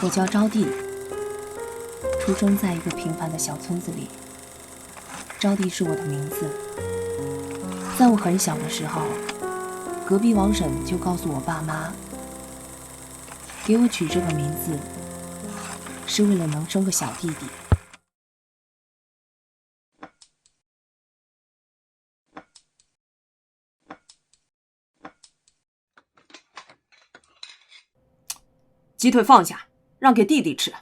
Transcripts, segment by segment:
我叫招娣，出生在一个平凡的小村子里。招娣是我的名字。在我很小的时候，隔壁王婶就告诉我爸妈，给我取这个名字是为了能生个小弟弟。鸡腿放下，让给弟弟吃。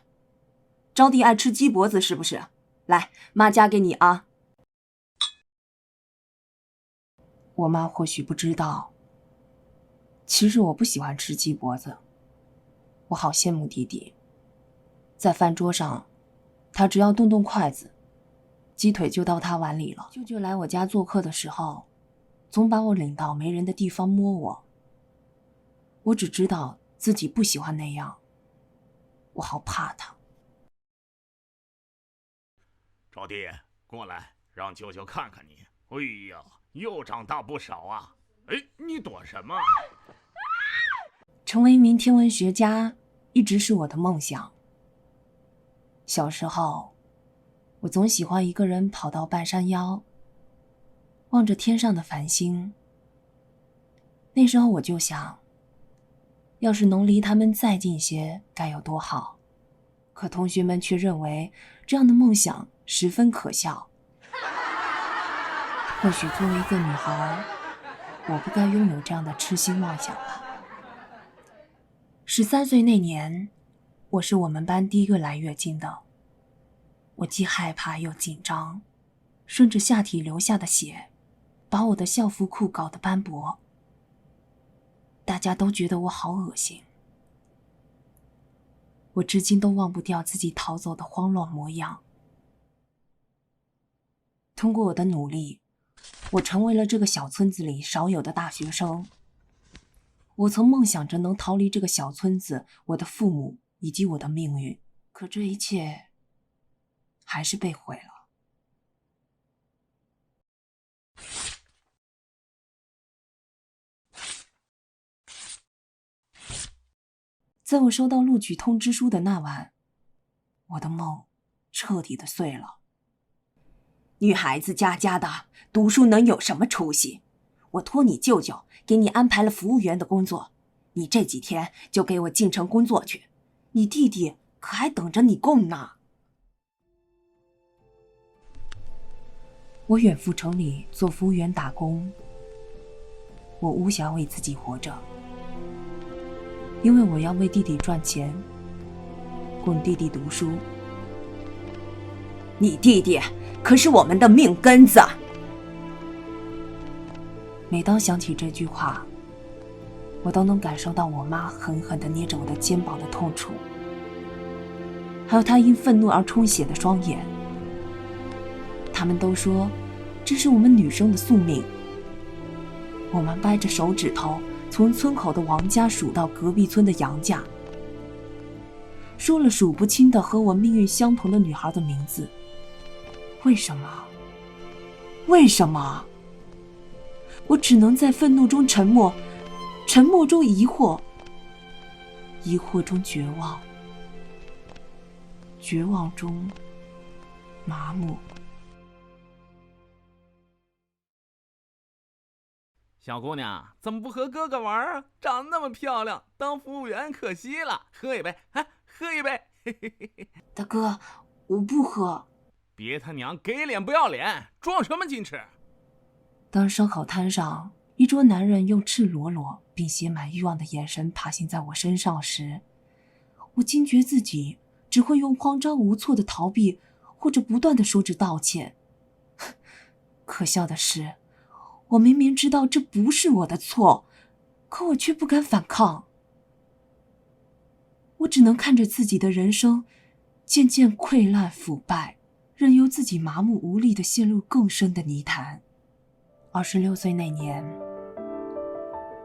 招娣爱吃鸡脖子是不是？来，妈夹给你啊。我妈或许不知道，其实我不喜欢吃鸡脖子。我好羡慕弟弟，在饭桌上，他只要动动筷子，鸡腿就到他碗里了。舅舅来我家做客的时候，总把我领到没人的地方摸我。我只知道自己不喜欢那样，我好怕他。招娣，过来，让舅舅看看你。哎呀，又长大不少啊！哎，你躲什么？成为一名天文学家一直是我的梦想。小时候，我总喜欢一个人跑到半山腰，望着天上的繁星。那时候我就想，要是能离他们再近些该有多好。可同学们却认为这样的梦想十分可笑。或许作为一个女孩，我不该拥有这样的痴心妄想吧。13岁那年，我是我们班第一个来月经的。我既害怕又紧张，顺着下体流下的血，把我的校服裤搞得斑驳。大家都觉得我好恶心。我至今都忘不掉自己逃走的慌乱模样。通过我的努力，我成为了这个小村子里少有的大学生。我曾梦想着能逃离这个小村子，我的父母以及我的命运，可这一切还是被毁了。在我收到录取通知书的那晚，我的梦彻底的碎了。女孩子家家的，读书能有什么出息？我托你舅舅给你安排了服务员的工作，你这几天就给我进城工作去，你弟弟可还等着你供呢。我远赴城里做服务员打工，我无暇为自己活着，因为我要为弟弟赚钱，供弟弟读书。你弟弟可是我们的命根子。每当想起这句话，我都能感受到我妈狠狠地捏着我的肩膀的痛楚，还有她因愤怒而充血的双眼。他们都说这是我们女生的宿命。我们掰着手指头从村口的王家数到隔壁村的杨家，说了数不清的和我命运相同的女孩的名字。为什么？为什么？我只能在愤怒中沉默，沉默中疑惑，疑惑中绝望，绝望中麻木。小姑娘，怎么不和哥哥玩啊？长得那么漂亮，当服务员可惜了。喝一杯，哎，喝一杯。大哥，我不喝。别他娘给脸不要脸，装什么矜持？当烧烤摊上一桌男人用赤裸裸并写满欲望的眼神爬行在我身上时，我惊觉自己只会用慌张无措的逃避，或者不断地说着道歉。可笑的是，我明明知道这不是我的错，可我却不敢反抗。我只能看着自己的人生渐渐溃烂腐败，任由自己麻木无力地陷入更深的泥潭。26岁那年，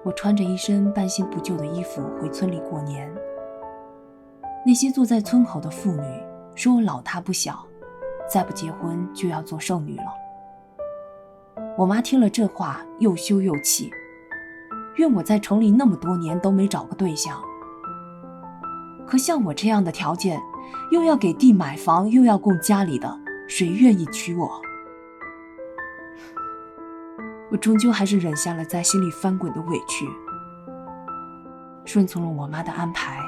我穿着一身半新不旧的衣服回村里过年。那些坐在村口的妇女说我老大不小，再不结婚就要做剩女了。我妈听了这话又羞又气，怨我在城里那么多年都没找个对象。可像我这样的条件，又要给弟买房，又要供家里的，谁愿意娶我？我终究还是忍下了在心里翻滚的委屈，顺从了我妈的安排，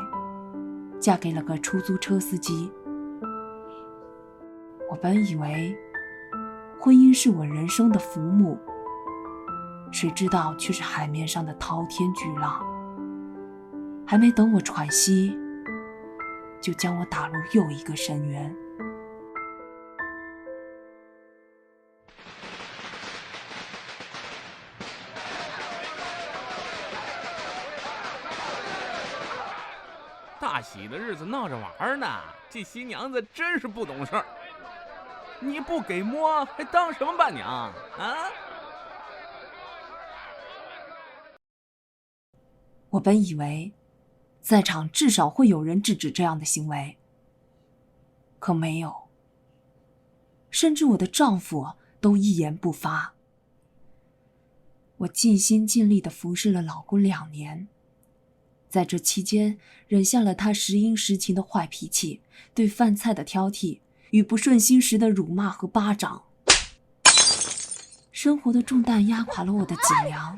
嫁给了个出租车司机。我本以为婚姻是我人生的浮木，谁知道却是海面上的滔天巨浪，还没等我喘息，就将我打入又一个深渊。大喜的日子闹着玩呢，这新娘子真是不懂事儿。你不给摸，还当什么伴娘啊？我本以为在场至少会有人制止这样的行为，可没有，甚至我的丈夫都一言不发。我尽心尽力地服侍了老公2年，在这期间忍下了他时阴时晴的坏脾气，对饭菜的挑剔与不顺心时的辱骂和巴掌。生活的重担压垮了我的脊梁，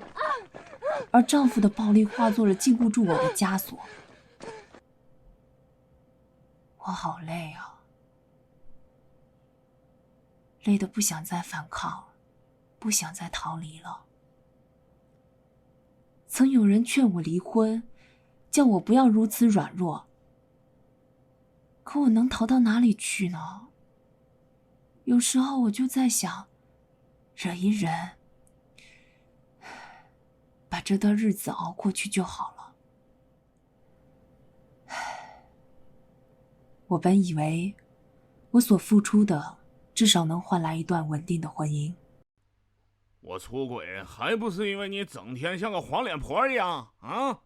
而丈夫的暴力化作了禁锢住我的枷锁。我好累啊，累得不想再反抗，不想再逃离了。曾有人劝我离婚，叫我不要如此软弱，可我能逃到哪里去呢？有时候我就在想，忍一忍，把这段日子熬过去就好了。我本以为我所付出的至少能换来一段稳定的婚姻。我出轨还不是因为你整天像个黄脸婆一样啊？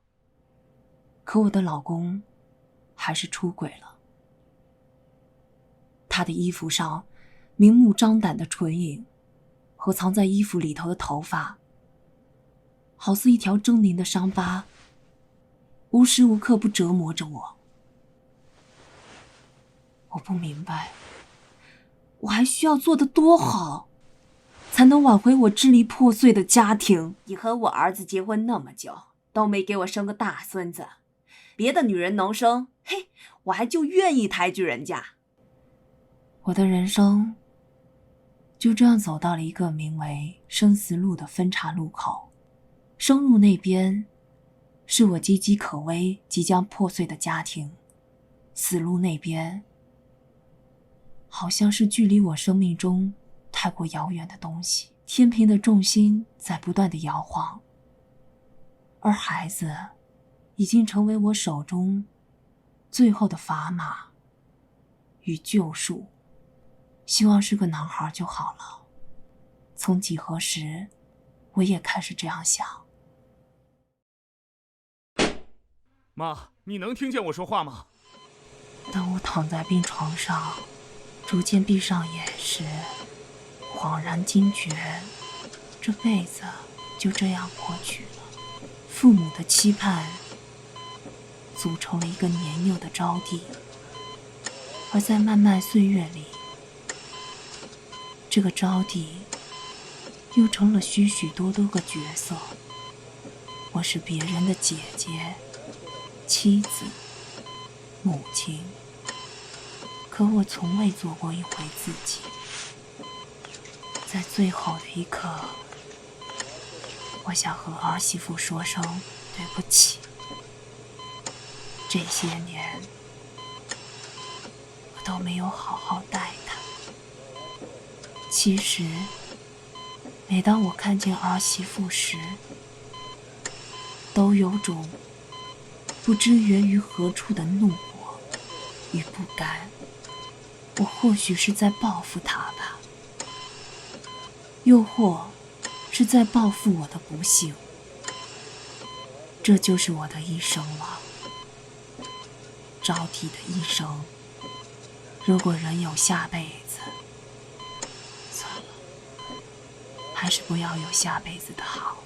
可我的老公还是出轨了。他的衣服上明目张胆的唇影和藏在衣服里头的头发，好似一条狰狞的伤疤，无时无刻不折磨着我。我不明白，我还需要做得多好，才能挽回我支离破碎的家庭？你和我儿子结婚那么久，都没给我生个大孙子，别的女人能生，嘿，我还就愿意抬举人家。我的人生就这样走到了一个名为生死路的分岔路口。生路那边是我岌岌可危即将破碎的家庭，死路那边好像是距离我生命中太过遥远的东西。天平的重心在不断地摇晃，而孩子已经成为我手中最后的砝码与救赎。希望是个男孩就好了。从几何时，我也开始这样想。妈，你能听见我说话吗？当我躺在病床上，逐渐闭上眼时，恍然惊觉，这辈子就这样过去了。父母的期盼组成了一个年幼的招娣，而在漫漫岁月里，这个招娣又成了许许多多个角色。我是别人的姐姐、妻子、母亲，可我从未做过一回自己。在最后的一刻，我想和儿媳妇说声对不起。这些年，我都没有好好待她。其实，每当我看见儿媳妇时，都有种不知源于何处的怒火与不甘。我或许是在报复她吧，又或是在报复我的不幸。这就是我的一生了。招娣的一生，如果仍有下辈子，算了，还是不要有下辈子的好。